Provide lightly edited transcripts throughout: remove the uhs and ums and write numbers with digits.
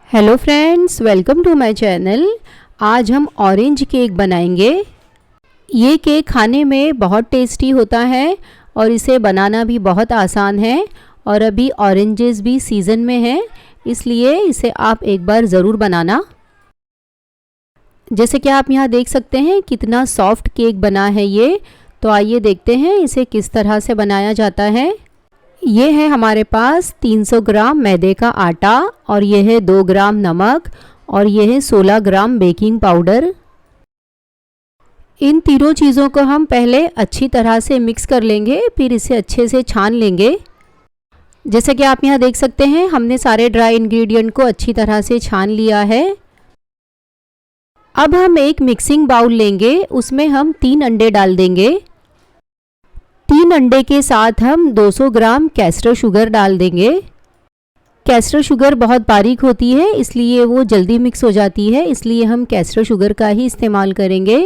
Hello friends, welcome to my channel. आज हम orange cake बनाएंगे। ये केक खाने में बहुत टेस्टी होता है और इसे बनाना भी बहुत आसान है। और अभी ऑरेंजेस भी सीज़न में हैं, इसलिए इसे आप एक बार ज़रूर बनाना। जैसे कि आप यहाँ देख सकते हैं कितना सॉफ्ट केक बना है ये। तो आइए देखते हैं इसे किस तरह से बनाया जाता है। ये है हमारे पास 300 ग्राम मैदे का आटा और ये है 2 ग्राम नमक और ये है 16 ग्राम बेकिंग पाउडर। इन तीनों चीज़ों को हम पहले अच्छी तरह से मिक्स कर लेंगे, फिर इसे अच्छे से छान लेंगे। जैसे कि आप यहाँ देख सकते हैं हमने सारे ड्राई इंग्रेडिएंट को अच्छी तरह से छान लिया है। अब हम एक मिक्सिंग बाउल लेंगे, उसमें हम 3 अंडे डाल देंगे। 3 अंडे के साथ हम 200 ग्राम कैस्टर शुगर डाल देंगे। कैस्टर शुगर बहुत बारीक होती है, इसलिए वो जल्दी मिक्स हो जाती है, इसलिए हम कैस्टर शुगर का ही इस्तेमाल करेंगे।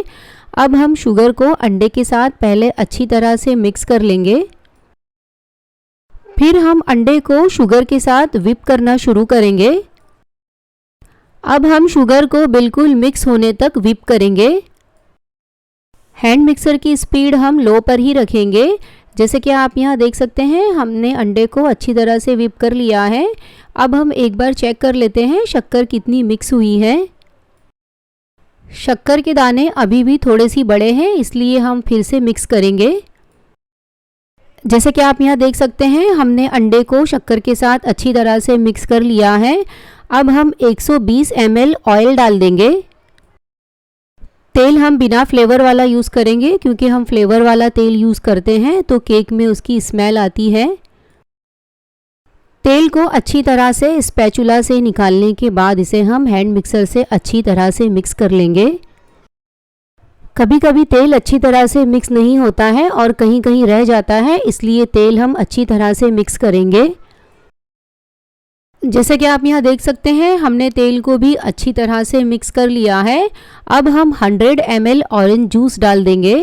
अब हम शुगर को अंडे के साथ पहले अच्छी तरह से मिक्स कर लेंगे। फिर हम अंडे को शुगर के साथ व्हिप करना शुरू करेंगे। अब हम शुगर को बिल्कुल मिक्स होने तक व्हिप करेंगे। हैंड मिक्सर की स्पीड हम लो पर ही रखेंगे। जैसे कि आप यहाँ देख सकते हैं हमने अंडे को अच्छी तरह से व्हिप कर लिया है। अब हम एक बार चेक कर लेते हैं शक्कर कितनी मिक्स हुई है। शक्कर के दाने अभी भी थोड़े सी बड़े हैं, इसलिए हम फिर से मिक्स करेंगे। जैसे कि आप यहाँ देख सकते हैं हमने अंडे को शक्कर के साथ अच्छी तरह से मिक्स कर लिया है। अब हम 120 ml ऑयल डाल देंगे। तेल हम बिना फ्लेवर वाला यूज़ करेंगे, क्योंकि हम फ्लेवर वाला तेल यूज़ करते हैं तो केक में उसकी स्मेल आती है। तेल को अच्छी तरह से स्पैचुला से निकालने के बाद इसे हम हैंड मिक्सर से अच्छी तरह से मिक्स कर लेंगे। कभी कभी तेल अच्छी तरह से मिक्स नहीं होता है और कहीं कहीं रह जाता है, इसलिए तेल हम अच्छी तरह से मिक्स करेंगे। जैसे कि आप यहाँ देख सकते हैं हमने तेल को भी अच्छी तरह से मिक्स कर लिया है। अब हम 100 ml ऑरेंज जूस डाल देंगे।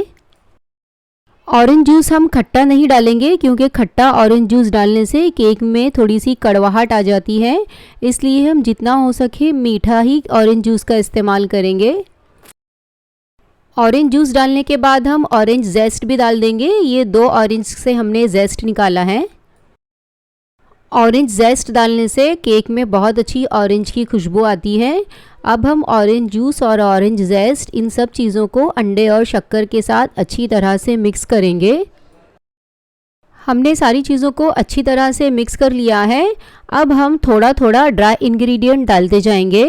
ऑरेंज जूस हम खट्टा नहीं डालेंगे, क्योंकि खट्टा ऑरेंज जूस डालने से केक में थोड़ी सी कड़वाहट आ जाती है, इसलिए हम जितना हो सके मीठा ही ऑरेंज जूस का इस्तेमाल करेंगे। ऑरेंज जूस डालने के बाद हम ऑरेंज जेस्ट भी डाल देंगे। ये 2 ऑरेंज से हमने जेस्ट निकाला है। ऑरेंज जेस्ट डालने से केक में बहुत अच्छी ऑरेंज की खुशबू आती है। अब हम ऑरेंज जूस और ऑरेंज जेस्ट इन सब चीज़ों को अंडे और शक्कर के साथ अच्छी तरह से मिक्स करेंगे। हमने सारी चीज़ों को अच्छी तरह से मिक्स कर लिया है। अब हम थोड़ा थोड़ा ड्राई इंग्रेडिएंट डालते जाएंगे।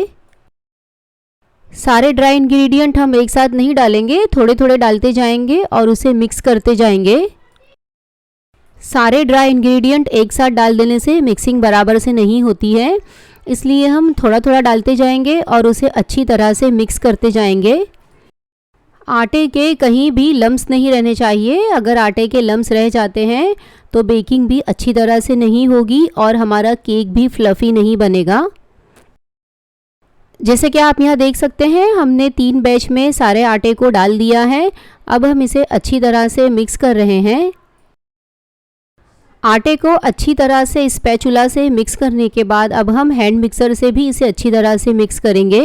सारे ड्राई इंग्रेडिएंट हम एक साथ नहीं डालेंगे, थोड़े थोड़े डालते जाएंगे और उसे मिक्स करते जाएंगे। सारे ड्राई इंग्रेडिएंट एक साथ डाल देने से मिक्सिंग बराबर से नहीं होती है, इसलिए हम थोड़ा थोड़ा डालते जाएंगे और उसे अच्छी तरह से मिक्स करते जाएंगे। आटे के कहीं भी लम्स नहीं रहने चाहिए। अगर आटे के लम्स रह जाते हैं तो बेकिंग भी अच्छी तरह से नहीं होगी और हमारा केक भी फ्लफ़ी नहीं बनेगा। जैसे कि आप यहाँ देख सकते हैं हमने 3 बैच में सारे आटे को डाल दिया है। अब हम इसे अच्छी तरह से मिक्स कर रहे हैं। आटे को अच्छी तरह से स्पैचुला से मिक्स करने के बाद अब हम हैंड मिक्सर से भी इसे अच्छी तरह से मिक्स करेंगे।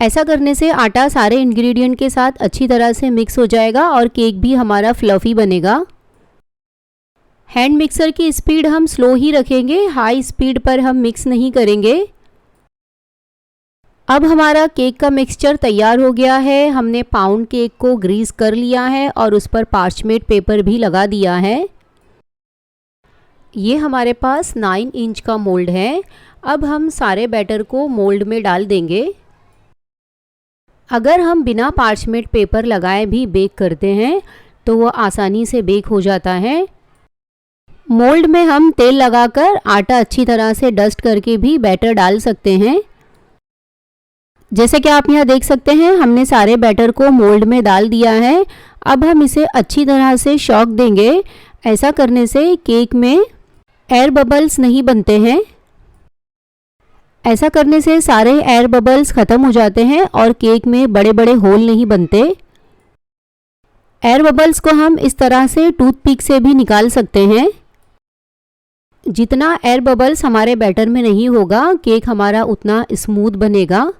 ऐसा करने से आटा सारे इंग्रेडिएंट के साथ अच्छी तरह से मिक्स हो जाएगा और केक भी हमारा फ्लफ़ी बनेगा। हैंड मिक्सर की स्पीड हम स्लो ही रखेंगे, हाई स्पीड पर हम मिक्स नहीं करेंगे। अब हमारा केक का मिक्सचर तैयार हो गया है। हमने पाउंड केक को ग्रीस कर लिया है और उस पर पार्चमेंट पेपर भी लगा दिया है। ये हमारे पास 9 इंच का मोल्ड है। अब हम सारे बैटर को मोल्ड में डाल देंगे। अगर हम बिना पार्चमेंट पेपर लगाए भी बेक करते हैं तो वो आसानी से बेक हो जाता है। मोल्ड में हम तेल लगाकर आटा अच्छी तरह से डस्ट करके भी बैटर डाल सकते हैं। जैसे कि आप यहाँ देख सकते हैं हमने सारे बैटर को मोल्ड में डाल दिया है। अब हम इसे अच्छी तरह से शॉक देंगे। ऐसा करने से केक में एयर बबल्स नहीं बनते हैं। ऐसा करने से सारे एयर बबल्स ख़त्म हो जाते हैं और केक में बड़े बड़े होल नहीं बनते। एयर बबल्स को हम इस तरह से टूथपिक से भी निकाल सकते हैं। जितना एयर बबल्स हमारे बैटर में नहीं होगा, केक हमारा उतना स्मूथ बनेगा।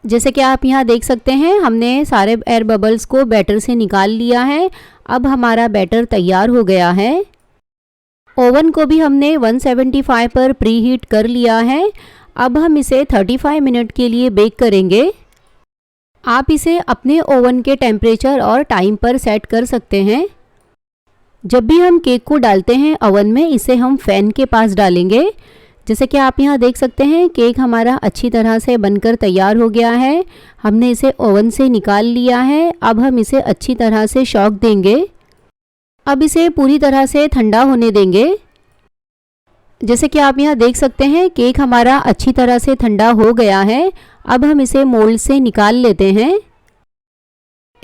जैसे कि आप यहाँ देख सकते हैं, हमने सारे एयर बबल्स को बैटर से निकाल लिया है। अब हमारा बैटर तैयार हो गया है। ओवन को भी हमने 175 पर प्री हीट कर लिया है। अब हम इसे 35 मिनट के लिए बेक करेंगे। आप इसे अपने ओवन के टेम्परेचर और टाइम पर सेट कर सकते हैं। जब भी हम केक को डालते हैं ओवन में, इसे हम फ़ैन के पास डालेंगे। जैसे कि आप यहाँ देख सकते हैं, केक हमारा अच्छी तरह से बनकर तैयार हो गया है। हमने इसे ओवन से निकाल लिया है। अब हम इसे अच्छी तरह से शॉक देंगे। अब इसे पूरी तरह से ठंडा होने देंगे। जैसे कि आप यहाँ देख सकते हैं, केक हमारा अच्छी तरह से ठंडा हो गया है। अब हम इसे मोल्ड से निकाल लेते हैं।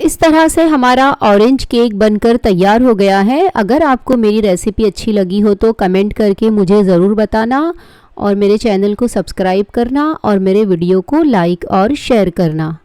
इस तरह से हमारा ऑरेंज केक बनकर तैयार हो गया है। अगर आपको मेरी रेसिपी अच्छी लगी हो तो कमेंट करके मुझे ज़रूर बताना और मेरे चैनल को सब्सक्राइब करना और मेरे वीडियो को लाइक और शेयर करना।